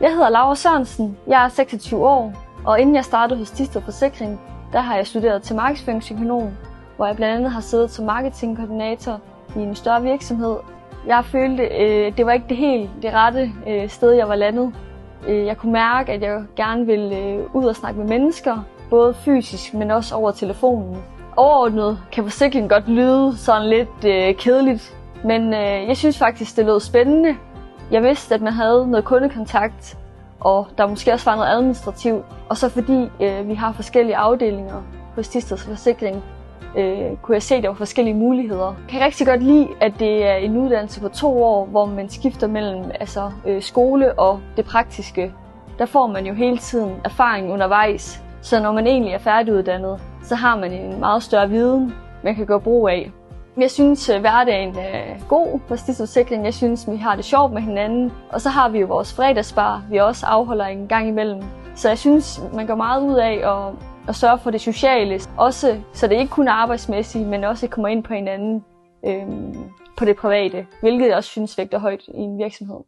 Jeg hedder Laura Sørensen, jeg er 26 år, og inden jeg startede hos Thisted Forsikring, der har jeg studeret til markedsføringsøkonom, hvor jeg blandt andet har siddet som marketingkoordinator i en større virksomhed. Jeg følte, det var ikke det rette sted, jeg var landet. Jeg kunne mærke, at jeg gerne ville ud og snakke med mennesker, både fysisk, men også over telefonen. Overordnet kan forsikringen godt lyde sådan lidt kedeligt, men jeg synes faktisk, det lød spændende. Jeg vidste, at man havde noget kundekontakt, og der måske også var noget administrativt. Og så fordi vi har forskellige afdelinger hos Thisted Forsikring, kunne jeg se, at der var forskellige muligheder. Jeg kan rigtig godt lide, at det er en uddannelse på 2 år, hvor man skifter mellem skole og det praktiske. Der får man jo hele tiden erfaring undervejs, så når man egentlig er færdiguddannet, så har man en meget større viden, man kan gøre brug af. Jeg synes, hverdagen er god hos Thisted Forsikring. Jeg synes, vi har det sjovt med hinanden. Og så har vi jo vores fredagsbar, vi også afholder en gang imellem. Så jeg synes, man går meget ud af at sørge for det sociale. Også, så det ikke kun er arbejdsmæssigt, men også kommer ind på hinanden på det private. Hvilket jeg også synes vægter højt i en virksomhed.